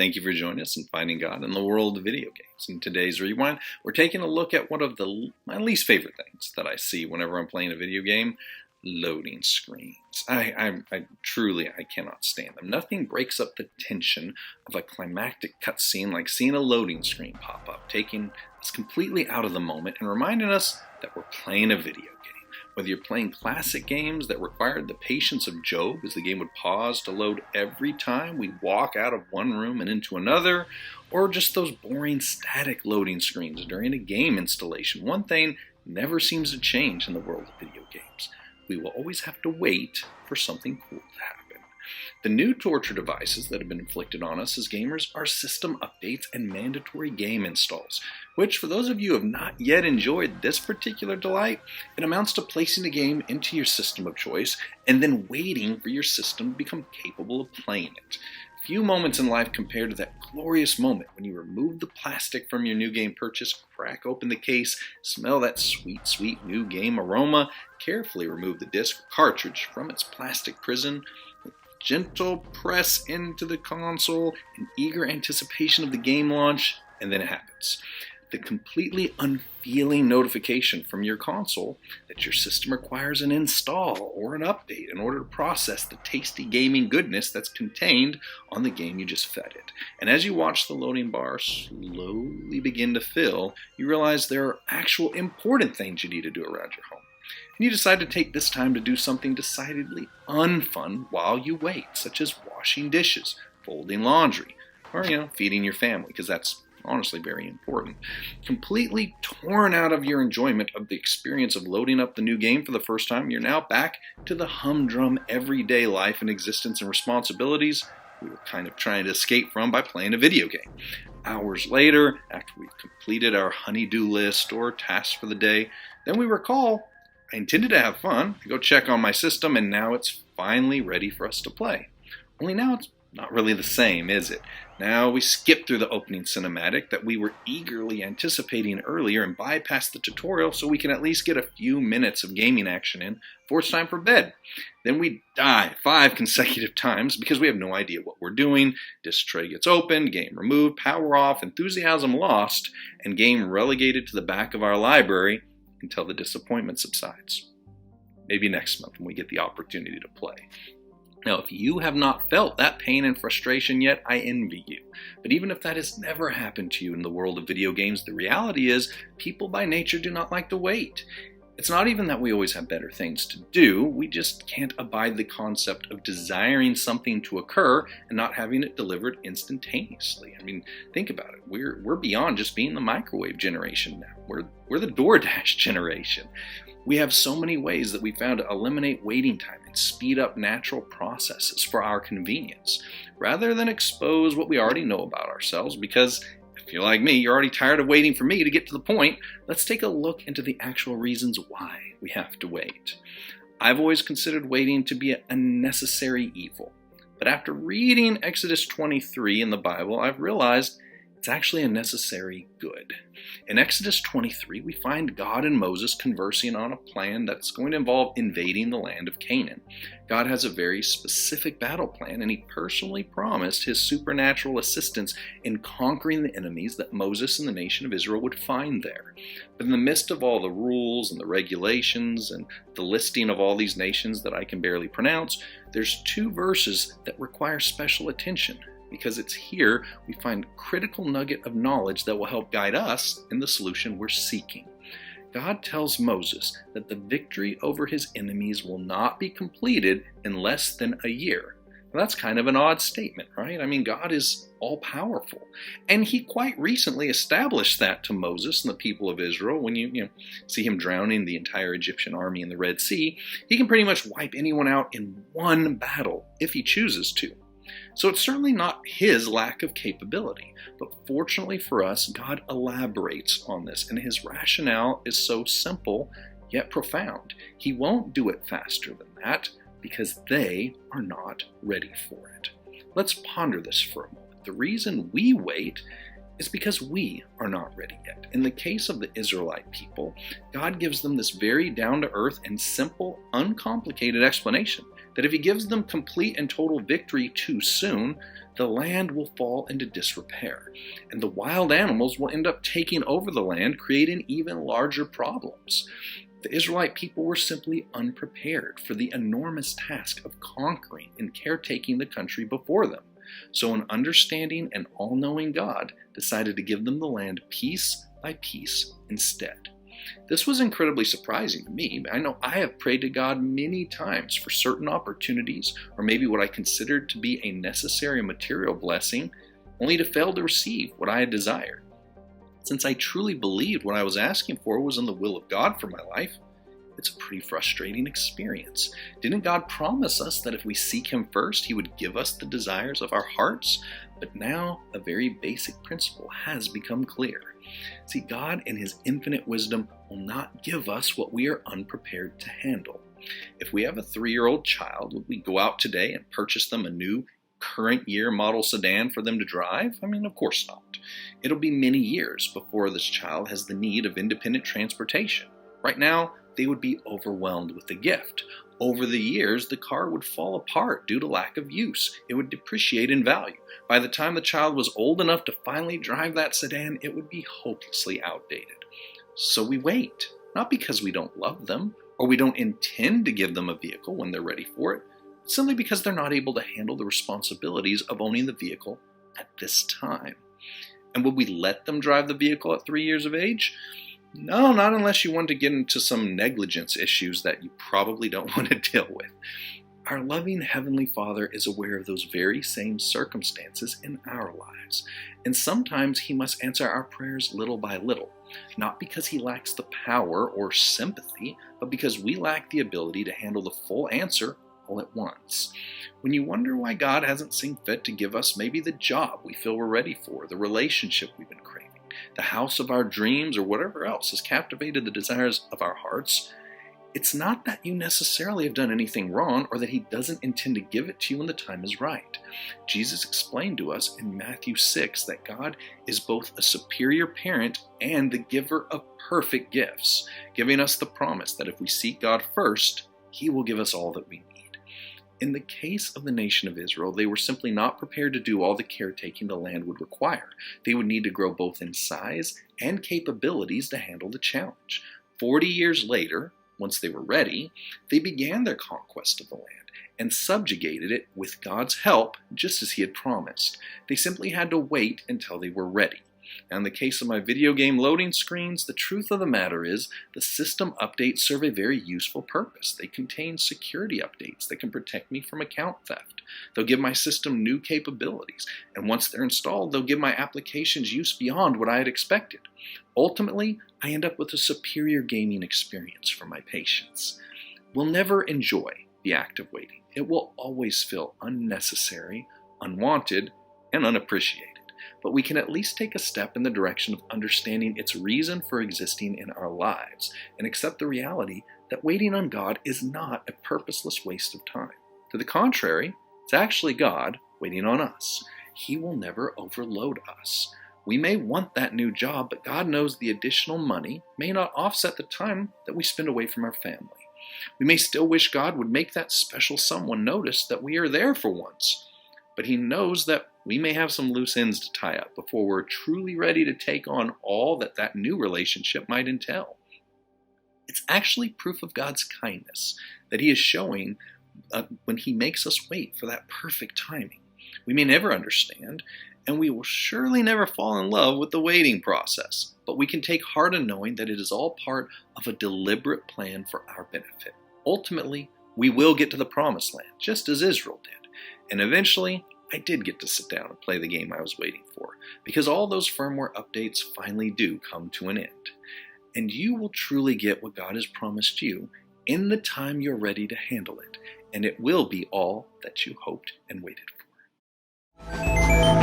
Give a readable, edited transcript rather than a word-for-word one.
Thank you for joining us in Finding God in the World of Video Games. In today's Rewind, we're taking a look at one of my least favorite things that I see whenever I'm playing a video game: loading screens. I truly cannot stand them. Nothing breaks up the tension of a climactic cutscene like seeing a loading screen pop up, taking us completely out of the moment and reminding us that we're playing a video game. Whether you're playing classic games that required the patience of Job, as the game would pause to load every time we walk out of one room and into another, or just those boring static loading screens during a game installation, one thing never seems to change in the world of video games: we will always have to wait for something cool to happen. The new torture devices that have been inflicted on us as gamers are system updates and mandatory game installs, which, for those of you who have not yet enjoyed this particular delight, it amounts to placing a game into your system of choice and then waiting for your system to become capable of playing it. Few moments in life compared to that glorious moment when you remove the plastic from your new game purchase, crack open the case, smell that sweet, sweet new game aroma, carefully remove the disc or cartridge from its plastic prison, with gentle press into the console in eager anticipation of the game launch, and then it happens. The completely unfeeling notification from your console that your system requires an install or an update in order to process the tasty gaming goodness that's contained on the game you just fed it. And as you watch the loading bar slowly begin to fill, you realize there are actual important things you need to do around your home. And you decide to take this time to do something decidedly unfun while you wait, such as washing dishes, folding laundry, or, feeding your family, because that's honestly very important. Completely torn out of your enjoyment of the experience of loading up the new game for the first time, you're now back to the humdrum everyday life and existence and responsibilities we were kind of trying to escape from by playing a video game. Hours later, after we've completed our honey-do list or tasks for the day, then we recall, I intended to have fun, to go check on my system, and now it's finally ready for us to play. Only now it's not really the same, is it? Now we skip through the opening cinematic that we were eagerly anticipating earlier and bypass the tutorial so we can at least get a few minutes of gaming action in before it's time for bed. Then we die 5 consecutive times because we have no idea what we're doing. Disc tray gets opened, game removed, power off, enthusiasm lost, and game relegated to the back of our library until the disappointment subsides. Maybe next month when we get the opportunity to play. Now, if you have not felt that pain and frustration yet, I envy you. But even if that has never happened to you in the world of video games, the reality is people by nature do not like to wait. It's not even that we always have better things to do, we just can't abide the concept of desiring something to occur and not having it delivered instantaneously. I mean, think about it. We're beyond just being the microwave generation now. We're the DoorDash generation. We have so many ways that we found to eliminate waiting time and speed up natural processes for our convenience, rather than expose what we already know about ourselves, because if you're like me, you're already tired of waiting for me to get to the point. Let's take a look into the actual reasons why we have to wait. I've always considered waiting to be a necessary evil, but after reading Exodus 23 in the Bible, I've realized it's actually a necessary good. In Exodus 23, we find God and Moses conversing on a plan that's going to involve invading the land of Canaan. God has a very specific battle plan, and he personally promised his supernatural assistance in conquering the enemies that Moses and the nation of Israel would find there. But in the midst of all the rules and the regulations and the listing of all these nations that I can barely pronounce, there's 2 verses that require special attention, because it's here we find a critical nugget of knowledge that will help guide us in the solution we're seeking. God tells Moses that the victory over his enemies will not be completed in less than a year. Well, that's kind of an odd statement, right? I mean, God is all-powerful. And he quite recently established that to Moses and the people of Israel. When you see him drowning the entire Egyptian army in the Red Sea, he can pretty much wipe anyone out in one battle if he chooses to. So it's certainly not his lack of capability, but fortunately for us, God elaborates on this, and his rationale is so simple yet profound. He won't do it faster than that because they are not ready for it. Let's ponder this for a moment. The reason we wait is because we are not ready yet. In the case of the Israelite people, God gives them this very down-to-earth and simple, uncomplicated explanation. that if he gives them complete and total victory too soon, the land will fall into disrepair, and the wild animals will end up taking over the land, creating even larger problems. The Israelite people were simply unprepared for the enormous task of conquering and caretaking the country before them. So an understanding and all-knowing God decided to give them the land piece by piece instead. This was incredibly surprising to me. I know I have prayed to God many times for certain opportunities, or maybe what I considered to be a necessary material blessing, only to fail to receive what I had desired. Since I truly believed what I was asking for was in the will of God for my life, it's a pretty frustrating experience. Didn't God promise us that if we seek Him first, He would give us the desires of our hearts? But now a very basic principle has become clear. See, God in His infinite wisdom will not give us what we are unprepared to handle. If we have a 3-year-old child, would we go out today and purchase them a new current year model sedan for them to drive? I mean, of course not. It'll be many years before this child has the need of independent transportation. Right now, they would be overwhelmed with the gift. Over the years, the car would fall apart due to lack of use. It would depreciate in value. By the time the child was old enough to finally drive that sedan, it would be hopelessly outdated. So we wait, not because we don't love them, or we don't intend to give them a vehicle when they're ready for it, simply because they're not able to handle the responsibilities of owning the vehicle at this time. And would we let them drive the vehicle at 3 years of age? No, not unless you want to get into some negligence issues that you probably don't want to deal with. Our loving Heavenly Father is aware of those very same circumstances in our lives, and sometimes He must answer our prayers little by little, not because He lacks the power or sympathy, but because we lack the ability to handle the full answer all at once. When you wonder why God hasn't seen fit to give us maybe the job we feel we're ready for, the relationship we've been craving, the house of our dreams, or whatever else has captivated the desires of our hearts, it's not that you necessarily have done anything wrong or that He doesn't intend to give it to you when the time is right. Jesus explained to us in Matthew 6 that God is both a superior parent and the giver of perfect gifts, giving us the promise that if we seek God first, He will give us all that we need. In the case of the nation of Israel, they were simply not prepared to do all the caretaking the land would require. They would need to grow both in size and capabilities to handle the challenge. 40 years later, once they were ready, they began their conquest of the land and subjugated it with God's help, just as He had promised. They simply had to wait until they were ready. Now, in the case of my video game loading screens, the truth of the matter is the system updates serve a very useful purpose. They contain security updates that can protect me from account theft. They'll give my system new capabilities, and once they're installed, they'll give my applications use beyond what I had expected. Ultimately, I end up with a superior gaming experience for my patience. We'll never enjoy the act of waiting. It will always feel unnecessary, unwanted, and unappreciated. But we can at least take a step in the direction of understanding its reason for existing in our lives and accept the reality that waiting on God is not a purposeless waste of time. To the contrary, it's actually God waiting on us. He will never overload us. We may want that new job, but God knows the additional money may not offset the time that we spend away from our family. We may still wish God would make that special someone notice that we are there for once, but He knows that we may have some loose ends to tie up before we're truly ready to take on all that new relationship might entail. It's actually proof of God's kindness that He is showing when He makes us wait for that perfect timing. We may never understand, and we will surely never fall in love with the waiting process, but we can take heart in knowing that it is all part of a deliberate plan for our benefit. Ultimately, we will get to the promised land, just as Israel did, and eventually, I did get to sit down and play the game I was waiting for, because all those firmware updates finally do come to an end. And you will truly get what God has promised you in the time you're ready to handle it, and it will be all that you hoped and waited for.